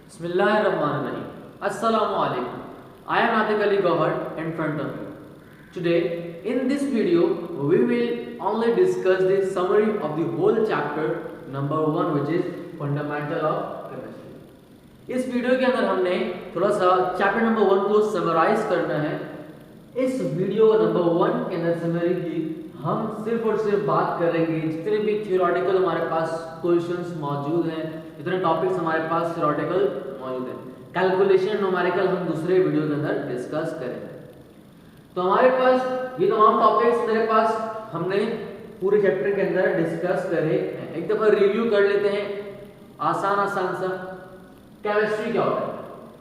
Bismillahirrahmanirrahim. Assalamu alaikum. I am Atik Ali Gauhar in front of you. Today, in this video, we will only discuss the summary of the whole chapter number 1, which is Fundamental of Chemistry. इस video के अंदर हमने थोड़ा सा chapter number 1 को summarise करना है। इस वीडियो नंबर 1 के अंदर समरी की हम सिर्फ और सिर्फ बात करेंगे जितने भी थियोरेटिकल हमारे पास क्वेश्चंस मौजूद हैं, जितने टॉपिक्स हमारे पास थियोरेटिकल मौजूद हैं। कैलकुलेशन न्यूमेरिकल हम दूसरे वीडियो के अंदर डिस्कस करेंगे। तो हमारे पास ये तमाम टॉपिक्स मेरे पास हमने पूरे चैप्टर के अंदर डिस्कस करे हैं। एक दफा रिव्यू कर लेते हैं आसान सा। केमिस्ट्री क्या होता है?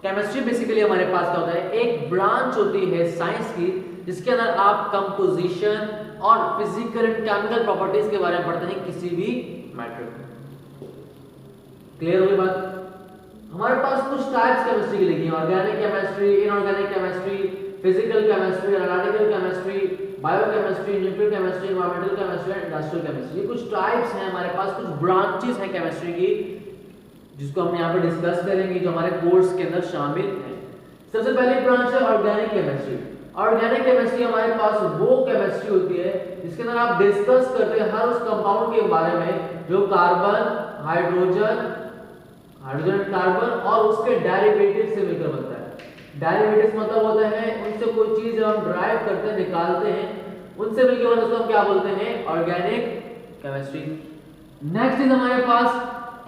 केमिस्ट्री बेसिकली हमारे पास क्या होता है, एक ब्रांच होती है साइंस की जिसके अंदर आप कंपोजिशन और फिजिकल एंड केमिकल प्रॉपर्टीज के बारे में पढ़ते हैं किसी भी मैटर में। क्लियर हुई बात? हमारे पास कुछ टाइप्स केमिस्ट्री की लिखी है, organic chemistry, inorganic chemistry, physical chemistry, analytical chemistry, biochemistry, nuclear chemistry, environmental chemistry and industrial chemistry. ये कुछ टाइप्स हैं हमारे पास, कुछ ब्रांचेस हैं केमिस्ट्री की जिसको हम यहाँ पे डिस्कस करेंगे जो हमारे कोर्स के अंदर शामिल है। सबसे पहली ब्रांच है ऑर्गेनिक केमिस्ट्री। ऑर्गेनिक केमिस्ट्री हमारे पास वो केमिस्ट्री होती है जिसके अंदर आप डिस्कस करते हैं हर उस कंपाउंड के बारे में जो कार्बन, हाइड्रोजन कार्बन और उसके डेरिवेटिव से मिलकर बनता है। डेरिवेटिव्स मतलब होता है उनसे कोई चीज हम ड्राइव करते हैं, निकालते हैं, उनसे मिलकर बनता है, उसको हम क्या बोलते हैं? Organic chemistry. नेक्स्ट इज हमारे पास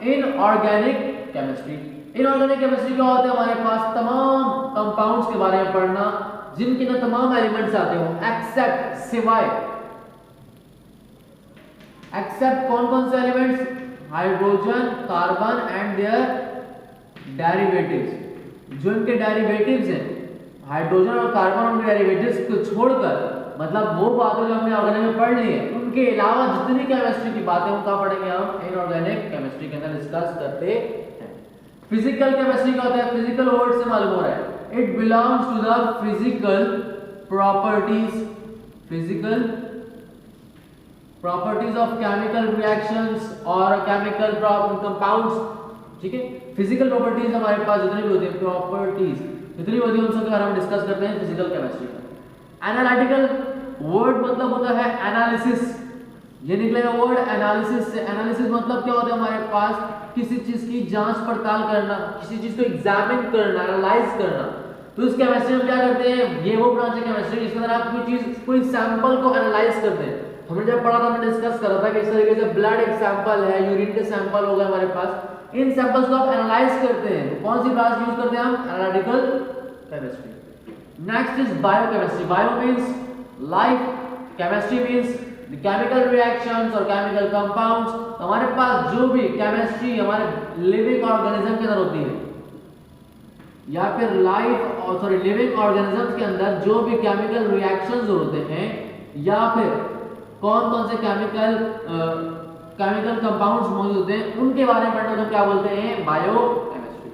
इनऑर्गेनिक केमिस्ट्री। इनऑर्गेनिक केमिस्ट्री क्या होता है? हमारे पास तमाम कंपाउंड्स के बारे में पढ़ना जिनके अंदर तमाम एलिमेंट्स आते हो एक्सेप्ट, सिवाय, एक्सेप्ट कौन कौन से elements? Hydrogen, carbon and their derivatives. जो इनके डेरिवेटिव्स हैं हाइड्रोजन और कार्बन, उनके डेरिवेटिव्स को छोड़कर, मतलब वो बातें जो हमने ऑर्गेनिक में पढ़ ली है, उनके अलावा जितनी केमिस्ट्री की बातें हम कहां पढ़ेंगे? हम इनऑर्गेनिक केमिस्ट्री के अंदर डिस्कस करते हैं। फिजिकल केमिस्ट्री क्या होता है? फिजिकल वर्ड से मालूम हो रहा है, it belongs to the physical properties of chemical reactions और केमिकल कंपाउंड्स। ठीक है, फिजिकल प्रॉपर्टीज हमारे पास जितनी भी होती है, प्रॉपर्टीज जितनी होती है उन सबके बारे में डिस्कस करते हैं फिजिकल केमिस्ट्री में। एनालिटिकल वर्ड मतलब होता है एनालिसिस। ये निकलेगा वर्ड एनालिसिस से। एनालिसिस मतलब क्या होता है? हमारे पास किसी चीज की जांच पड़ताल करना, किसी चीज को एग्जामिन करना, एनालाइज करना। तो इस केमिस्ट्री में क्या करते हैं? ये वो ब्रांच है केमिस्ट्री जिसके अंदर आप कोई सैंपल को एनालाइज करते हैं। हमने जब पढ़ा था, हमने डिस्कस करा था कि इस तरीके से ब्लड एक सैंपल है, यूरिन के सैंपल हो गए हमारे पास, इन सैंपल्स को आप एनालाइज करते हैं। तो कौन सी ब्रांच यूज करते हैं हम? Analytical chemistry. Next is biochemistry. Bio means life, chemistry means the chemical reactions और केमिकल कंपाउंड्स। हमारे पास जो भी केमिस्ट्री हमारे लिविंग ऑर्गेनिज्म के अंदर होती है या फिर लिविंग ऑर्गेनिजम्स के अंदर जो भी केमिकल रिएक्शंस होते हैं या फिर कौन कौन से केमिकल कंपाउंड्स मौजूद होते हैं, उनके बारे में पढ़ना तो क्या बोलते हैं? Biochemistry.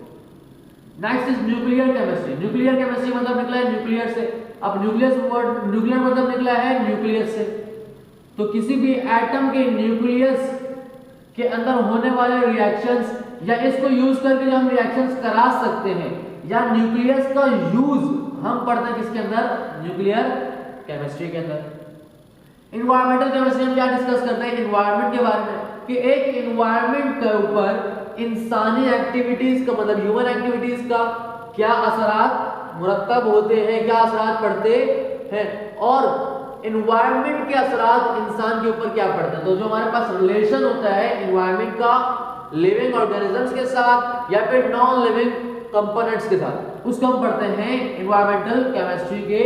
Next is nuclear chemistry. Nuclear chemistry मतलब निकला है न्यूक्लियर से। अब न्यूक्लियर मतलब निकला है न्यूक्लियस से। तो किसी भी एटम के न्यूक्लियस के अंदर होने वाले रिएक्शंस या इसको यूज करके जो हम रिएक्शंस करा सकते हैं, या न्यूक्लियस का यूज हम पढ़ते हैं किसके अंदर? न्यूक्लियर केमिस्ट्री के अंदर। एनवायरमेंटल केमिस्ट्री में क्या डिस्कस करते हैं? एनवायरमेंट के बारे में कि एक एनवायरमेंट के ऊपर इंसानी एक्टिविटीज का, मतलब ह्यूमन एक्टिविटीज का क्या असरात मुरत्तब होते हैं, क्या असरात पड़ते हैं, और एनवायरमेंट के असरात इंसान के ऊपर क्या पड़ते हैं। तो जो हमारे पास रिलेशन होता है एनवायरमेंट का लिविंग ऑर्गेनिजम्स के साथ या फिर नॉन लिविंग कंपोनेंट्स के साथ, उसको हम पढ़ते हैं एनवायरमेंटल केमिस्ट्री के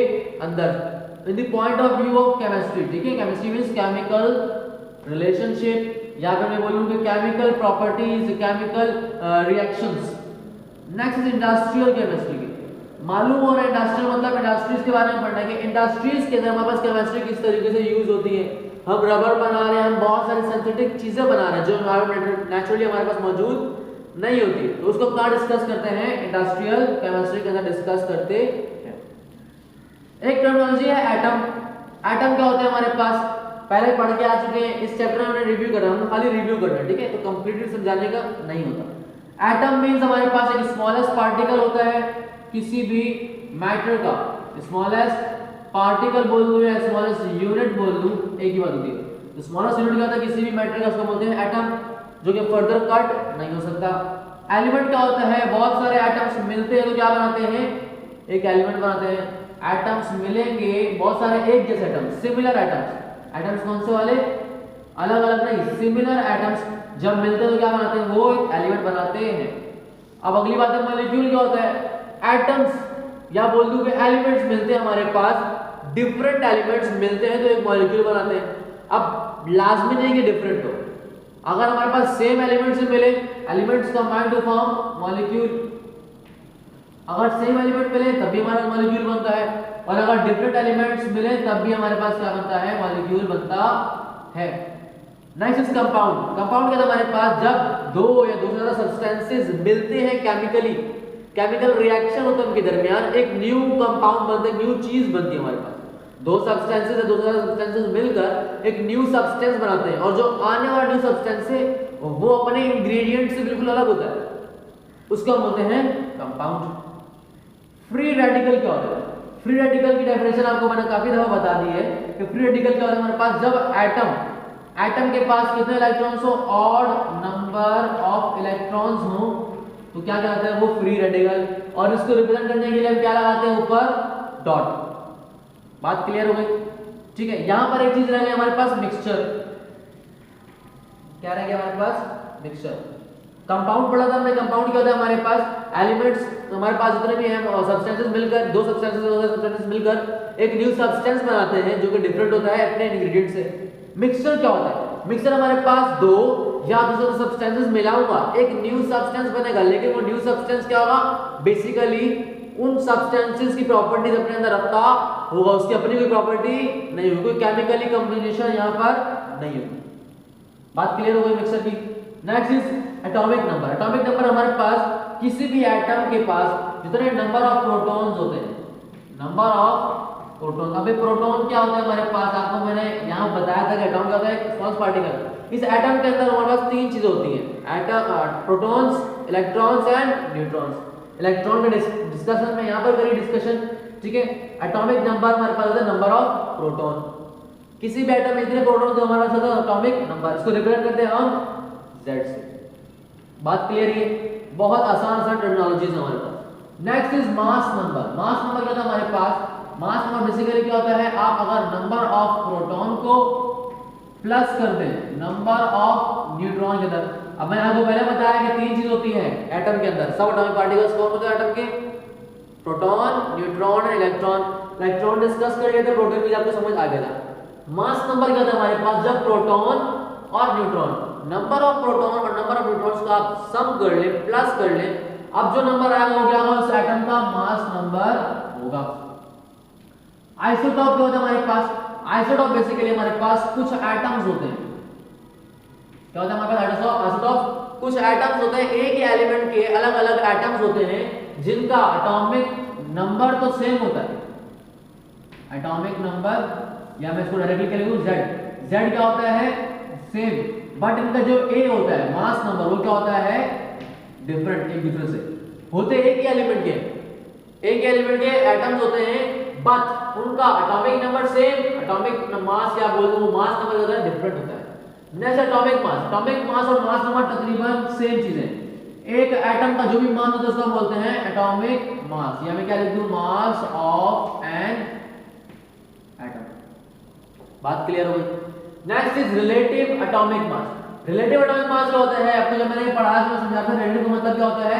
अंदर in the point of view of chemistry. ठीक है, केमिस्ट्री मींस केमिकल रिलेशनशिप, या फिर मैं बोलूंगा chemical properties, chemical reactions. Next is industrial chemistry. मालूम हो रहा है इंडस्ट्रियल मतलब इंडस्ट्रीज के बारे में पढ़ना है कि इंडस्ट्रीज के अंदर हमारे पास केमिस्ट्री किस तरीके से यूज होती है। हम रबर बना रहे हैं, हम बहुत सारी सिंथेटिक चीजें बना रहे हैं जो एनवायरमेंट नेचुरली हमारे पास मौजूद नहीं होती, तो उसको कहाँ डिस्कस करते हैं? इंडस्ट्रियल केमिस्ट्री के अंदर डिस्कस करते हैं। एक टर्मिनोलॉजी है एटम। एटम क्या होता है हमारे पास? पहले पढ़ के आ चुके हैं, इस चैप्टर में हमने रिव्यू करा, हम खाली रिव्यू कर रहे हैं। ठीक है, तो कंप्लीटली समझाने का नहीं होता। एटम मीन्स हमारे पास एक स्मॉलेस्ट पार्टिकल होता है किसी भी मैटर का। स्मॉलेस्ट पार्टिकल बोल दूं या स्मॉलेस्ट यूनिट बोल दूं, एक ही बात होती है। स्मॉलेस्ट यूनिट क्या होता है किसी भी मैटर का, उसको बोलते हैं एटम, जो कि फर्दर कट नहीं हो सकता। एलिमेंट क्या होता है, बहुत सारे एटम्स मिलते हैं तो क्या बनाते हैं, एक एलिमेंट बनाते हैं। एटम्स मिलेंगे बहुत सारे एक जैसे एटम्स, सिमिलर एटम्स। एटम्स कौन से वाले, अलग अलग नहीं, सिमिलर एटम्स जब मिलते हैं तो क्या बनाते हैं, वो एक एलिमेंट बनाते हैं। अब अगली बात है मॉलिक्यूल क्या होता है। एटम्स या बोल दूं कि एलिमेंट्स मिलते हैं हमारे पास, डिफरेंट एलिमेंट्स मिलते हैं तो एक मॉलिक्यूल बनाते हैं। अब लाजमी नहीं कि डिफरेंट हो, अगर हमारे पास सेम एलिमेंट्स मिले, elements combine to form molecule. अगर सेम एलिमेंट मिले तब भी हमारा मॉलिक्यूल बनता है, और अगर डिफरेंट एलिमेंट्स मिले तब भी हमारे पास क्या बनता है, मॉलिक्यूल बनता है। Next is compound. कंपाउंड क्या था हमारे पास, जब दो या दो से ज्यादा सब्सटेंसेस मिलते हैं केमिकली, केमिकल रिएक्शन होता है उनके दरमियान, एक न्यू कंपाउंड बनता है, न्यू चीज बनती है हमारे पास। दो सब्सटेंसेस या दो से ज्यादा सब्सटेंसेस मिलकर एक न्यू सब्सटेंस बनाते हैं, और जो आने वाला न्यू सब्सटेंस है वो अपने इंग्रेडिएंट से बिल्कुल अलग होता है, उसको हम बोलते हैं कंपाउंड। फ्री रेडिकल क्या होता है, फ्री रेडिकल की डेफिनेशन आपको मैंने काफी दफा बता दी है कि फ्री रेडिकल क्या होता है हमारे पास, जब एटम के पास कितने इलेक्ट्रॉन्स हो, ऑड नंबर ऑफ इलेक्ट्रॉन्स हो, तो क्या कहते हैं वो फ्री रेडिकल। और इसको रिप्रेजेंट करने के लिए हम क्या लगाते हैं, ऊपर डॉट। बात क्लियर हो गई, ठीक है। यहां पर एक चीज रह गई हमारे पास, मिक्सचर। क्या रह गया हमारे पास, मिक्सचर। कंपाउंड पढ़ा था हमने, कंपाउंड क्या होता है हमारे पास, एलिमेंट्स हमारे पास जितने भी हैं सब्सटेंसेस मिलकर, दो सब्सटेंसेस मिलकर एक न्यू सब्सटेंस बनाते हैं जो कि डिफरेंट होता है अपने इंग्रेडिएंट से। मिक्सचर क्या होता है, मिक्सचर हमारे पास दो या दूसरे सब्सटेंसेस मिलाऊंगा, एक न्यू सब्सटेंस बनेगा, लेकिन वो न्यू सब्सटेंस क्या होगा, बेसिकली उन सब्सटेंसेस की प्रॉपर्टीज अपने अंदर रखता होगा, उसकी अपनी कोई प्रॉपर्टी नहीं होगी, कोई केमिकली कॉम्बिनेशन यहां पर नहीं होगी। बात क्लियर हो गई मिक्सचर की। Next is atomic number. Atomic number हमारे पास किसी भी एटम के पास जितने नंबर ऑफ प्रोटॉन्स होते हैं, नंबर ऑफ प्रोटॉन। अबे प्रोटॉन क्या होता है हमारे पास, आपको मैंने यहां बताया था कि एटॉम क्या होता है, स्मॉल पार्टिकल। इस एटम के अंदर हमारे पास तीन चीजें होती हैं, atom, protons, electrons and neutrons. Electron का डिस्कशन में यहां पर करी डिस्कशन, ठीक है। एटॉमिक नंबर हमारे पास होता है नंबर ऑफ प्रोटॉन। किसी भी एटम में इतने प्रोटॉन जो हमारे पास होता है एटॉमिक नंबर, इसको रिप्रेजेंट करते हैं हम Z से। बात क्लियर है, बहुत आसान टर्मिनोलॉजीज है हमारे पास। Next is mass number. Mass number क्या था हमारे पास, मास नंबर बेसिकली क्या होता है, आप अगर नंबर ऑफ प्रोटॉन को प्लस कर दें नंबर ऑफ न्यूट्रॉन के अंदर। अब मैंने आपको पहले बताया कि तीन चीज होती है एटम के अंदर, सब एटॉमिक पार्टिकल्स कौन होते हैं एटम के, प्रोटॉन, न्यूट्रॉन और इलेक्ट्रॉन। इलेक्ट्रॉन डिस्कस कर गए थे, प्रोटॉन की आपको समझ आ गया था। मास नंबर क्या था हमारे पास, जब प्रोटॉन और न्यूट्रॉन, नंबर ऑफ प्रोटॉन और नंबर ऑफ न्यूट्रॉन्स का आप सम कर ले, प्लस कर ले, अब जो नंबर आएगा वो क्या होगा, उस एटम का मास नंबर होगा। आइसोटॉप क्या होता है हमारे पास, आइसोटॉप बेसिकली हमारे पास कुछ एटम्स होते हैं। क्या होता है हमारे पास आइसोटॉप, कुछ एटम्स होते हैं, एक ही एलिमेंट के अलग अलग एटम्स होते हैं जिनका एटॉमिक नंबर तो सेम होता है। एटॉमिक नंबर, या मैं इसको डायरेक्टली कह लूं Z। Z क्या होता है, सेम, बट इनका जो A होता है मास नंबर, वो क्या होता है, डिफरेंट, एक दूसरे से। होते एक ही एलिमेंट के, एक एलिमेंट के एटम्स होते हैं, बट उनका atomic number same, atomic mass या बोल दो मास नंबर होता है डिफरेंट होता है। Next atomic mass. Atomic mass और मास नंबर तकरीबन सेम चीज है। एक एटम का जो भी मास होता है उसको हम बोलते हैं एटॉमिक मास, या मैं क्या लिख दूं, मास ऑफ एन एटम। बात क्लियर हो गई। Next is relative atomic mass. Relative atomic मास क्या होता है, आपको जब मैंने पढ़ा था समझाया था, रिलेटिव का मतलब क्या होता है,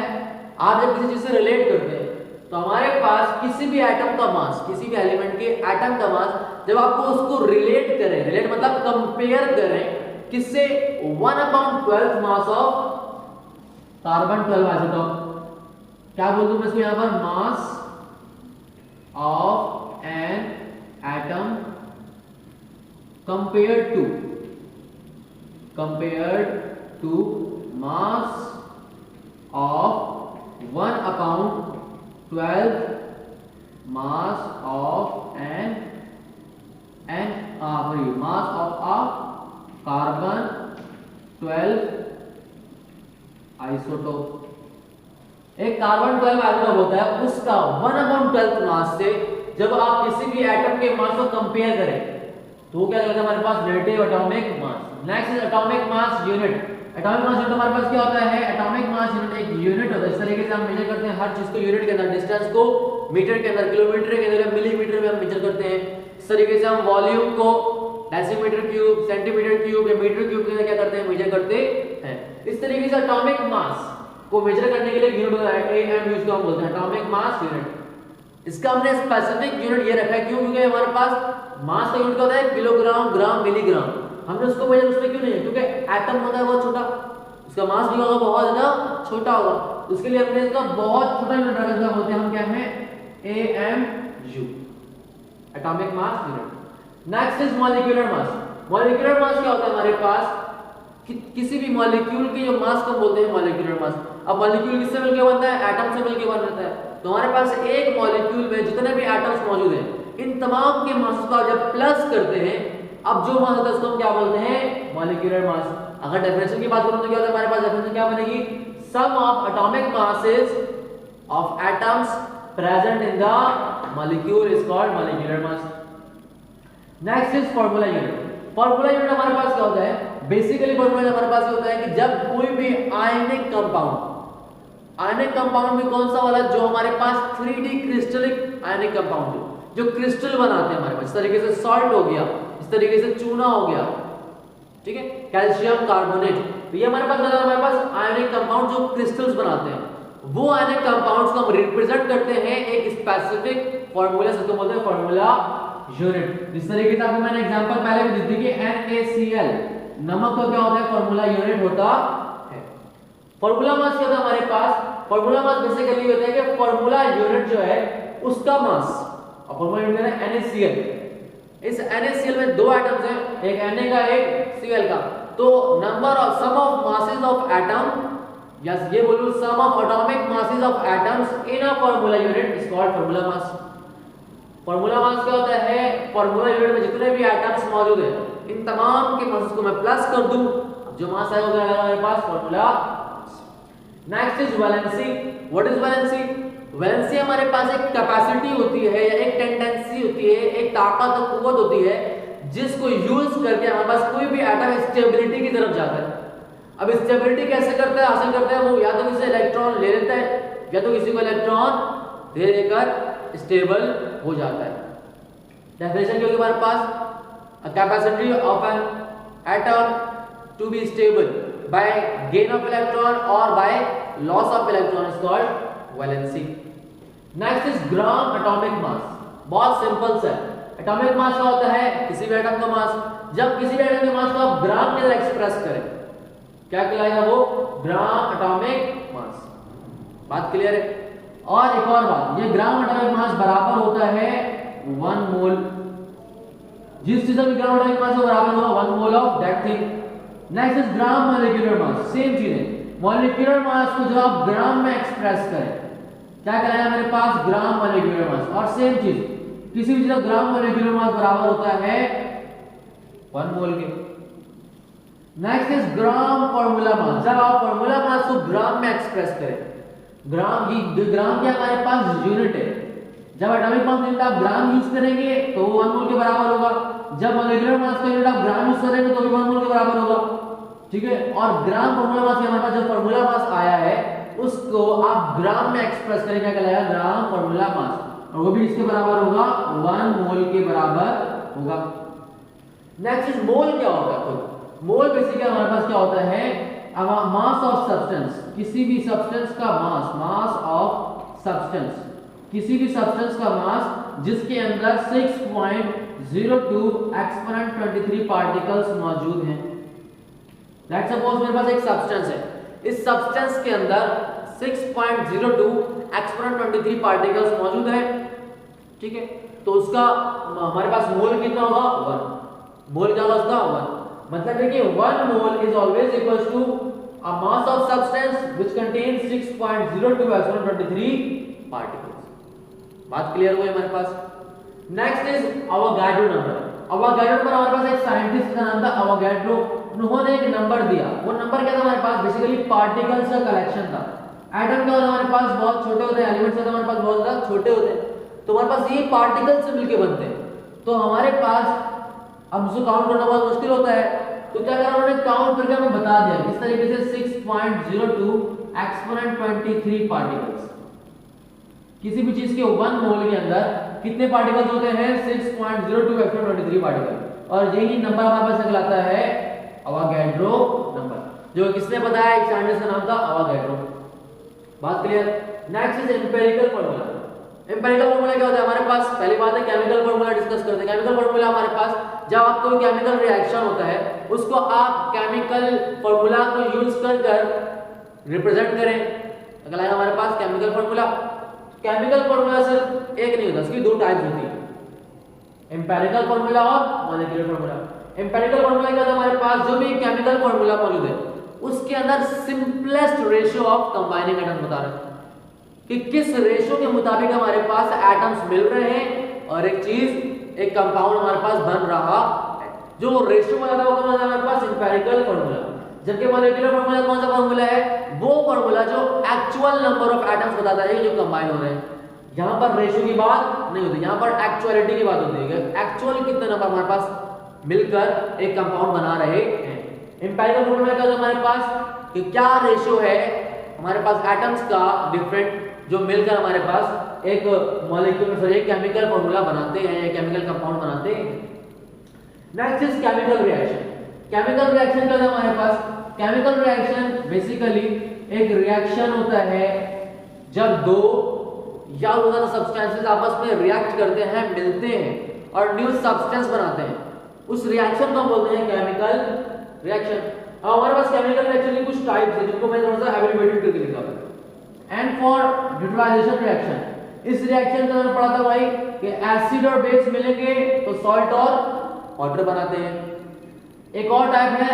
आप जब किसी चीज से रिलेट करते हैं तो हमारे पास किसी भी एटम का मास, किसी भी एलिमेंट के एटम का मास, जब आपको उसको रिलेट करें, रिलेट मतलब कंपेयर करें किससे, 1/12 मास ऑफ कार्बन 12 आइसोटॉप। क्या बोल दूं मैं इसको यहां पर, mass of an atom compared to mass of 1/12 mass of mass of a carbon 12 isotope। एक कार्बन 12 एटम होता है उसका 1/12 मास से जब आप किसी भी एटम के मास को कंपेयर करें तो क्या लगेगा हमारे पास relative atomic mass. Next is atomic mass unit. Atomic mass unit हमारे पास क्या होता है, एटॉमिक मास यूनिट एक यूनिट होता है। इस तरीके से हम मेजर करते हैं हर चीज को यूनिट के अंदर, डिस्टेंस को मीटर के अंदर, किलोमीटर के अंदर, मिलीमीटर में हम मेजर करते हैं। इस तरीके से हम वॉल्यूम को डेसीमीटर क्यूब, सेंटीमीटर क्यूब या मीटर क्यूब के अंदर क्या करते हैं, मेजर करते हैं। इस तरीके से एटॉमिक मास को मेजर करने के लिए यूनिट होता है एएम, जिसको हम बोलते हैं एटॉमिक मास यूनिट। इसका हमने स्पेसिफिक यूनिट ये रखा है क्यों, क्योंकि हमारे पास मास का यूनिट होता है किलोग्राम, ग्राम, मिलीग्राम। हमने उसको मेजर उसमें क्यों नहीं है, क्योंकि एटम होता है बहुत छोटा, उसका मास भी होगा बहुत ज्यादा छोटा होगा, उसके लिए हमने इसका बहुत छोटा यूनिट रखा है, बोलते हैं हम क्या है, AMU, atomic mass unit. Next is molecular mass. Molecular mass क्या होता है हमारे पास, किसी भी मॉलिक्यूल के जो मास को बोलते हैं मॉलिक्यूलर मास। अब मॉलिक्यूल किससे मिलकर बनता है, एटम से मिलकर बनता है। तो हमारे पास एक मॉलिक्यूल में जितने भी एटम्स मौजूद हैं, इन तमाम के मास को जब प्लस करते हैं, अब जो मास होता है उसको हम क्या बोलते हैं, मॉलिक्यूलर मास। अगर डेफिनेशन की बात करूं तो क्या होता है हमारे पास, डेफिनेशन क्या बनेगी, sum of atomic masses of atoms present in the molecule is called molecular mass. Next is formula unit. Formula unit हमारे पास क्या होता है, बेसिकली फार्मूला हमारे पास होता है कि जब कोई भी आयनिक कंपाउंड, आयनिक कंपाउंड में कौन सा वाला, जो हमारे पास 3D क्रिस्टलिक आयनिक कंपाउंड जो क्रिस्टल बनाते हैं हमारे पास, इस तरीके से सॉल्ट हो गया, इस तरीके से चूना हो गया, ठीक है, कैल्शियम कार्बोनेट, तो ये हमारे पास हमारे पास आयनिक कंपाउंड जो क्रिस्टल्स बनाते हैं, वो आयनिक कंपाउंड्स को हम रिप्रेजेंट करते हैं एक स्पेसिफिक फार्मूला से, बोलते हैं फार्मूला यूनिट। इस तरीके से आपको मैंने एग्जांपल पहले भी दी थी कि NaCl नमक का क्या होता है, फार्मूला यूनिट होता है। फार्मूला मास क्या होता है हमारे पास, फार्मूला मास बेसिकली होता है कि फार्मूला यूनिट जो है उसका मास, और फार्मूला यूनिट है NaCl। इस NaCl में दो एटम्स हैं, एक Na का एक Cl का, तो number of sum of masses of atom, yes ये बोलूं sum of atomic masses of atoms in a formula unit is called formula mass. Formula mass क्या होता है, फार्मूला यूनिट में जितने भी एटम्स मौजूद हैं, इन तमाम के मास को मैं प्लस कर दूं, जो मास आएगा वो आएगा हमारे पास formula. Next is valency. What is valency? Valency हमारे पास एक कैपेसिटी होती है या एक टेंडेंसी होती है, एक ताकत और कुव्वत होती है जिसको यूज करके हमारे पास कोई भी एटम स्टेबिलिटी की तरफ जाता है। अब स्टेबिलिटी कैसे करता है, हासिल करता है, वो या तो किसी इलेक्ट्रॉन ले लेता है या तो किसी को इलेक्ट्रॉन दे देकर स्टेबल हो जाता है। डेफिनेशन क्या होगी हमारे पास, a capacity of an atom to be stable by gain of electron or by loss of electron is called valency. Next is gram atomic mass. बहुत सिंपल सा है, एटॉमिक मास क्या होता है, किसी भी एटम का मास। जब किसी भी एटम के मास को आप ग्राम के अंदर एक्सप्रेस करें, क्या कहलाएगा वो, ग्राम एटॉमिक मास। बात क्लियर है? और एक और बात, ये ग्राम एटॉमिक मास बराबर होता है 1 मोल। जिस चीज का भी ग्राम एटॉमिक मास बराबर होगा 1 mole of that thing. Next is gram molecular mass. Same चीज है, मॉलिक्यूलर मास को जब आप ग्राम में एक्सप्रेस करें, क्या कहलाएगा मेरे पास, ग्राम मॉलिक्यूलर मास। और सेम चीज, किसी भी चीज का ग्राम मॉलिक्यूलर मास बराबर होता है 1 मोल के। Next is gram formula mass. जब आप फार्मूला मास को ग्राम में एक्सप्रेस करें, ग्राम की हमारे पास यूनिट है। जब एटॉमिक मास यूनिट आप ग्राम यूज करेंगे तो वो 1 मोल के बराबर होगा, जब मॉलिक्यूलर मास का यूनिट आप ग्राम यूज करेंगे तो भी 1 मोल के बराबर होगा, ठीक है। और ग्राम फार्मूला मास हमारे पास जो फार्मूला मास आया है उसको आप ग्राम में एक्सप्रेस करेंगे, क्या कहलाएगा, ग्राम फार्मूला मास, और वो भी इसके बराबर होगा 1 मोल के बराबर होगा। Next is mole. क्या होता है मोल? बेसिकली हमारे पास क्या होता है, मास ऑफ सब्सटेंस, किसी भी सब्सटेंस का मास, मास ऑफ सब्सटेंस, किसी भी सब्सटेंस का मास जिसके अंदर 6.02 एक्सपोनेंट 23 पार्टिकल्स मौजूद हैं। लेट्स सपोज मेरे पास एक सब्सटेंस है, इस सब्सटेंस के अंदर 6.02 एक्सपोनेंट 23 पार्टिकल्स मौजूद है, ठीक है। तो उसका हमारे पास मोल कितना होगा, 1 मोल क्या होगा उसका, 1। मतलब है कि 1 mole is always equals to a mass of substance which contains 6.02 exponent 23 particles. बात क्लियर हुई हमारे पास? Next is Avogadro number. Avogadro पर हमारे पास एक साइंटिस्ट का नाम था अवोगाड्रो, उन्होंने एक नंबर दिया। वो नंबर क्या था हमारे पास, बेसिकली पार्टिकल्स का कलेक्शन था। एटम क्या होता है हमारे पास बहुत छोटे होते हैं, एलिमेंट्स होते हैं हमारे पास बहुत ज्यादा छोटे होते हैं, तो हमारे पास ये पार्टिकल से मिलके बनते हैं। तो हमारे पास अब उसको काउंट करना बहुत मुश्किल होता है, तो क्या करा उन्होंने काउंट करके हमें बता दिया इस तरीके से 6.02 एक्सपोनेंट 23 पार्टिकल्स। किसी भी चीज के 1 मोल के अंदर कितने पार्टिकल्स होते हैं? 6.02 एक्सपोनेंट 23 पार्टिकल। और यही नंबर हमारे पास निकलता है अवागैड्रो नंबर, जो किसने बताया? एक साइंटिस्ट का नाम था अवागैड्रो। बात clear? Next is empirical formula. Empirical formula क्या होता है हमारे पास? पहली बात है केमिकल फार्मूला डिस्कस करते हैं। केमिकल फार्मूला हमारे पास जब आप कोई केमिकल रिएक्शन होता है उसको आप केमिकल फार्मूला को यूज कर रिप्रेजेंट करें, अगला है हमारे पास केमिकल फार्मूला। केमिकल फार्मूला सिर्फ एक नहीं होता, इसकी दो टाइप्स होती है, एम्पिरिकल फार्मूला और मॉलिक्यूलर फार्मूला। एम्पिरिकल फार्मूला क्या होता है हमारे पास? जो भी केमिकल फार्मूला मौजूद है उसके अंदर simplest ratio of combining atoms बता रहे हैं कि किस रेशियो के मुताबिक हमारे पास एटम्स मिल रहे हैं और एक चीज एक कंपाउंड हमारे पास बन रहा है। जो रेशियो बताता है वो कौन सा हमारे पास? Empirical formula. जबकि मॉलिक्यूलर फार्मूला कौन सा फार्मूला है? वो फार्मूला जो एक्चुअल नंबर ऑफ एटम्स बताता है जो कंबाइन हो रहे हैं। यहां पर रेशियो की बात नहीं होती, यहां पर एक्चुअलिटी की बात होती है, एक्चुअल कितने नंबर हमारे पास मिलकर एक कंपाउंड बना रहे हैं। एम्पिरिकल फार्मूला क्या होता है हमारे पास कि क्या रेशियो है हमारे पास एटम्स का डिफरेंट जो मिलकर हमारे पास एक मॉलिक्यूल सॉरी एक केमिकल फार्मूला बनाते हैं, केमिकल कंपाउंड बनाते हैं। Next is chemical reaction. Chemical reaction क्या होता है हमारे पास? केमिकल रिएक्शन बेसिकली एक रिएक्शन होता है जब दो या ज्यादा सब्सटेंसेस आपस में रिएक्ट करते हैं, मिलते हैं और न्यू सब्सटेंस बनाते हैं। उस रिएक्शन को हम बोलते हैं केमिकल रिएक्शन। अब हमारे पास केमिकल रिएक्शन की कुछ टाइप्स हैं जिनको मैं थोड़ा सा एब्रिविएट करके लिखा हूं। एंड फॉर न्यूट्रलाइजेशन रिएक्शन, इस रिएक्शन के अंदर पढ़ा था भाई कि एसिड और बेस मिलेंगे तो सॉल्ट और वाटर बनाते हैं। एक और टाइप है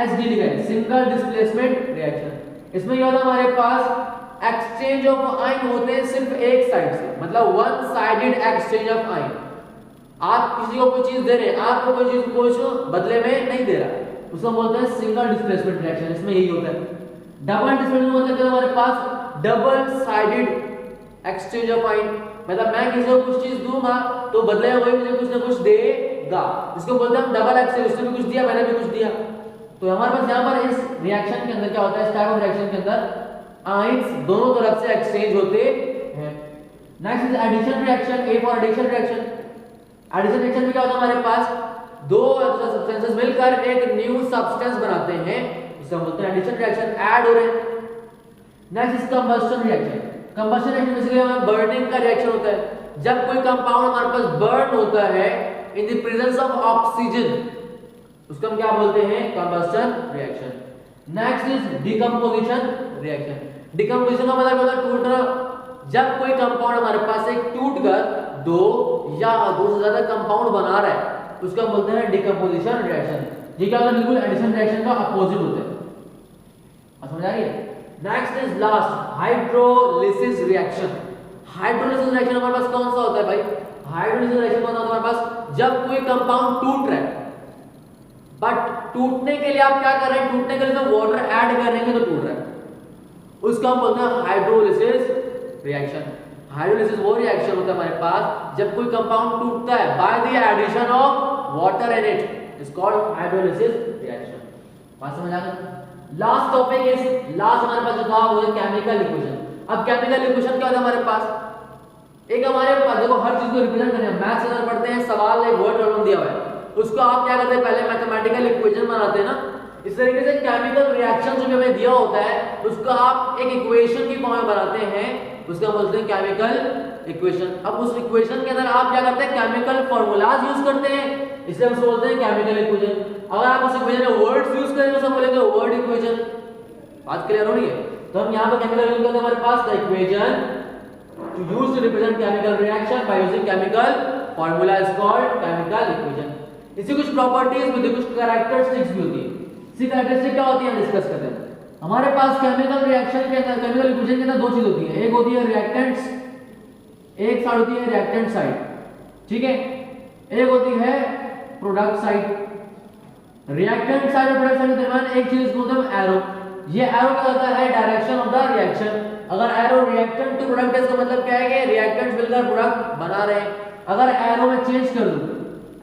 एसडीडी सिंगल डिस्प्लेसमेंट रिएक्शन। इसमें क्या होता है हमारे पास एक्सचेंज ऑफ आयन होते हैं सिर्फ एक साइड से, मतलब one sided exchange of ion. आप किसी को कोई चीज दे रहे हैं, आपको कोई चीज कुछ बदले में नहीं दे रहा, उसको बोलते हैं सिंगल डिस्प्लेसमेंट रिएक्शन। इसमें यही होता है। डबल डिस्प्लेसमेंट मतलब क्या हमारे पास double sided exchange of ion, मतलब मैं किसी को कुछ चीज दूंगा तो बदले में वही मुझे कुछ ना कुछ देगा, इसको बोलते हैं हम डबल एक्सचेंज। उसने भी कुछ दिया, मैंने भी कुछ दिया। तो हमारे पास यहाँ पर इस रिएक्शन के अंदर क्या होता है? इस टाइप ऑफ रिएक्शन के अंदर आयंस दोनों तरफ से एक्सचेंज होते हैं। Next is addition reaction. A for addition reaction. Addition reaction में क्या होता है हमारे पास दो सब्सटेंसेस मिलकर एक न्यू सब्सटेंस बनाते हैं, इसे हम बोलते हैं एडिशन रिएक्शन, ऐड हो रहे हैं। Next is combustion reaction. Combustion reaction basically हमारा बर्निंग का रिएक्शन होता है। जब कोई कंपाउंड हमारे पास बर्न होता है in the presence of oxygen, उसको हम क्या बोलते हैं? Combustion reaction. Next is decomposition reaction. Decomposition का मतलब होता है टूटना। जब कोई कंपाउंड हमारे पास एक टूटकर दो या दो से ज्यादा कंपाउंड बना रहा है उसको हम बोलते हैं डिकम्पोजिशन रिएक्शन। ये क्या होता है? बिल्कुल एडिशन रिएक्शन का अपोजिट होता है। समझ आ रही है? Next is last hydrolysis reaction. Hydrolysis reaction हमारे पास कौन सा होता है भाई? हाइड्रोलिसिस रिएक्शन कौन सा होता है हमारे पास? जब कोई कंपाउंड टूट रहा है, बट टूटने के लिए आप क्या कर रहे हैं? टूटने के लिए तो वाटर ऐड करेंगे तो टूट रहा है, उसको हम बोलते हैं हाइड्रोलिसिस रिएक्शन। हाइड्रोलिसिस वो रिएक्शन होता है हमारे पास जब कोई कंपाउंड टूटता है by the addition of water in it, is called hydrolysis reaction. बात समझ आ गई? लास्ट टॉपिक इज लास्ट हमारे पास जो था वो है केमिकल इक्वेशन। अब केमिकल इक्वेशन क्या होता है हमारे पास? एक हमारे पास देखो हर चीज को रिप्रेजेंट करना है। मैथ्स अगर पढ़ते हैं, सवाल एक वर्ड प्रॉब्लम दिया हुआ है, उसको आप क्या करते हैं? पहले मैथमेटिकल इक्वेशन बनाते हैं ना। इस तरीके से केमिकल रिएक्शन जो हमें दिया होता है उसको आप एक इक्वेशन की फॉर्म में बनाते हैं, उसका बोलते हैं केमिकल इक्वेशन। अब उस इक्वेशन के अंदर आप क्या करते हैं? केमिकल फार्मूलाज यूज करते हैं, इसलिए हम बोलते हैं केमिकल इक्वेशन। अगर आप उस इक्वेशन में वर्ड्स यूज करेंगे तो बोलेंगे वर्ड इक्वेशन। बात क्लियर हो रही है? तो हम यहाँ पर केमिकल यूज करते हैं हमारे पास the equation to use to represent chemical reaction by using chemical formula is called chemical equation। इसकी कुछ प्रॉपर्टीज भी होती है, कुछ कैरेक्टरिस्टिक्स भी होती है। इसी कैरेक्टरिस्टिक क्या होती है डिस्कस करते हैं। हमारे पास केमिकल रिएक्शन के अंदर केमिकल इक्वेशन के अंदर दो चीज होती है, एक होती है रिएक्टेंट्स, एक साइड होती है रिएक्टेंट साइड, ठीक है, एक होती है प्रोडक्ट साइड। रिएक्टेंट साइड और प्रोडक्ट साइड के दरमियान एक चीज बोलते हैं एरो। ये एरो क्या होता है? Direction of the reaction. अगर एरो रिएक्टेंट टू प्रोडक्ट है, इसका मतलब क्या है कि रिएक्टेंट्स मिलकर प्रोडक्ट बना रहे हैं। अगर एरो में चेंज कर दूं,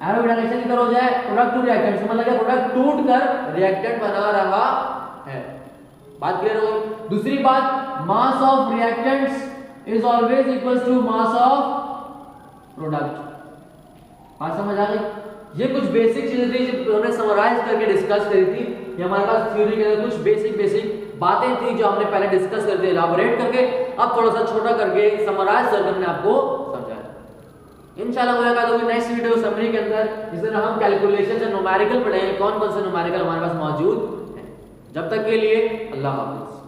एरो की डायरेक्शन इधर हो जाए, प्रोडक्ट टू रिएक्टेंट, इसका मतलब है प्रोडक्ट टूट कर रिएक्टेंट बना रहा है। बात क्लियर हो गई। दूसरी बात, mass of reactants is always equals to mass of product. बात समझ आ गई। ये कुछ बेसिक चीजें थी जो हमने समराइज करके डिस्कस करी थी। ये हमारे पास थ्योरी के अंदर कुछ बेसिक बातें थी जो हमने पहले डिस्कस करते इलाबोरेट करके, अब थोड़ा सा छोटा करके समराइज करके हमने आपको समझाया। इंशाल्लाह मुलाकात होगी नेक्स्ट वीडियो समरी के अंदर, जिसमें हम कैलकुलेशन से न्यूमेरिकल पढ़ेंगे, कौन कौन से न्यूमेरिकल हमारे पास मौजूद हैं। जब तक के लिए अल्लाह हाफिज।